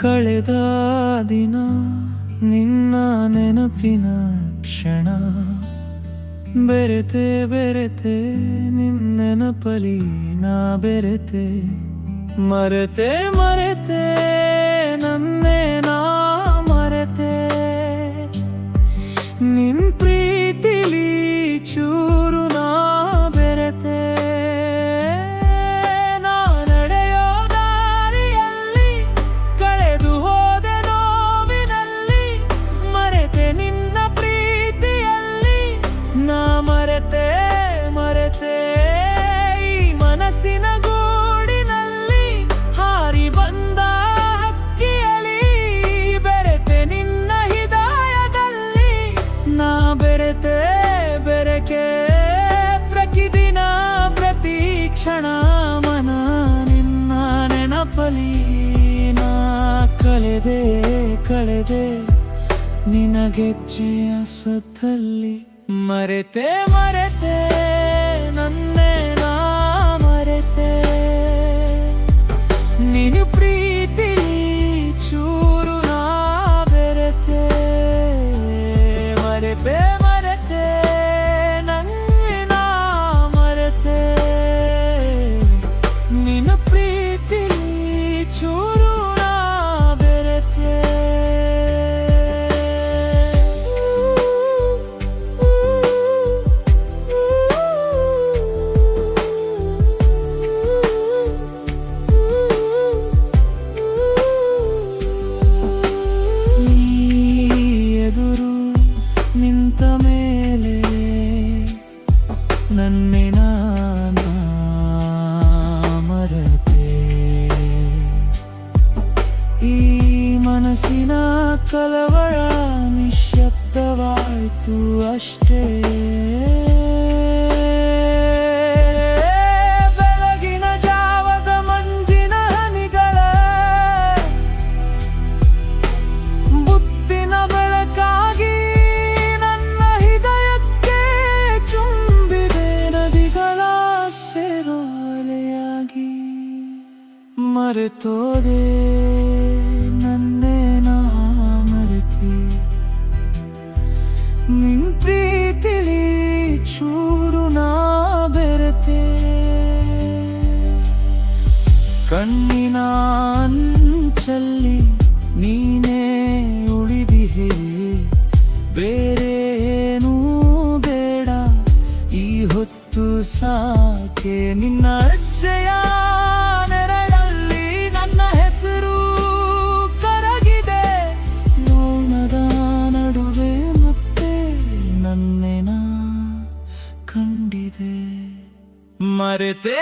ಕಳೆದ ದಿನ ನಿನ್ನ ನೆನಪಿನ ಕ್ಷಣ ಬೆರೆತೆ ಬೆರೆತೆ ನಿನ್ನೆನಪಲಿ ನಾ ಬೆರೆತೆ ಮರೆತೆ ಮರೆತೆ ನನ್ನೇ ನಾ ಮರೆತೆ ನಿನ್ ಪ್ರೀತಿಲಿ ಚೂರು ನಾ ಬೆರೆತೆ ನಾ ನಡೆಯೋ ದಾರಿಯಲ್ಲಿ ಕಳೆದು ಹೋದೆ ನೋವಿನಲ್ಲಿ ಮರೆತೆ ನಿನ್ನ ಪ್ರೀತಿಯಲ್ಲಿ ನಾ ಮರೆತೆ ಮರೆತೆ ಈ ಮನಸ್ಸಿನ ಗೂಡಿನಲ್ಲಿ ಹಾರಿ ಬಂದ ಹಕ್ಕಿಯಲಿ ಬೆರೆತೆ ನಿನ್ನ ಹೃದಯದಲ್ಲಿ ನಾ ಬೆರೆತೆ ಬೆರಕೆ ಪ್ರತಿದಿನ ಪ್ರತಿ ಕ್ಷಣ ಮನ ನಿನ್ನ ನೆನಪಲಿ ನಾ ಕಳೆದೆ ಕಳೆದೆ ನಿನಗೆಚ್ಚೆಯ ಸತ್ತಲ್ಲಿ ಮರೆತೆ ಮರೆತೆ ನನ್ನೇ ನಾ ಮರೆತೆ ನೀನು ಪ್ರೀತಿಲಿ ಚೂರು ನಾ ಬೆರೆತೆ ಮರೆತೆ ಮರೆತೆ ನನ್ನೇ ನಾ ಮರೆತೆ ನಿನ್ನ ಪ್ರೀತಿಲಿ ಚೂರು ನಾ ಬೆರೆತೆ ಎದುರು ನಿಂತ ಮೇಲೆ ನನ್ನೆ ನಾನ ಮರೆತೆ ಈ ಮನಸ್ಸಿನ ಕಳವಳ ನಿಶ್ಶಬ್ದವಾಯಿತು ಅಷ್ಟೇ ಬೆಳಗಿನ ಜಾವದ ಮಂಜಿನ ಹನಿಗಳ ಬುತ್ತಿನ ಬೆಳಕಾಗಿ ನನ್ನ ಹೃದಯಕ್ಕೆ ಚುಂಬಿದೆ ನದಿಗಳ ಸೇರೋ ಅಲೆಯಾಗಿ ಮರೆತೋದೆ ನನ್ನೇ ನಾ ಮರೆತೆ ನಿನ್ ಪ್ರೀತಿಲಿ ಚೂರು ನಾ ಬೆರೆತೆ ಕಣ್ಣಿನ ಅಂಚಲ್ಲಿ ನೀನೇ ಉಳಿದಿಹೆ ಬೇರೇನೂ ಬೇಡ ಈ ಹೊತ್ತು ಸಾಕೆ ನಿನ್ನ ಅಜ್ಜೆಯ ನೆರಳಲ್ಲಿ ನನ್ನ ಹೆಸರು ಕರಗಿದೆ ನೋಣದ ನಡುವೆ ಮತ್ತೆ ನನ್ನೇ ನಾ ಕಂಡಿದೆ ಮರೆತೆ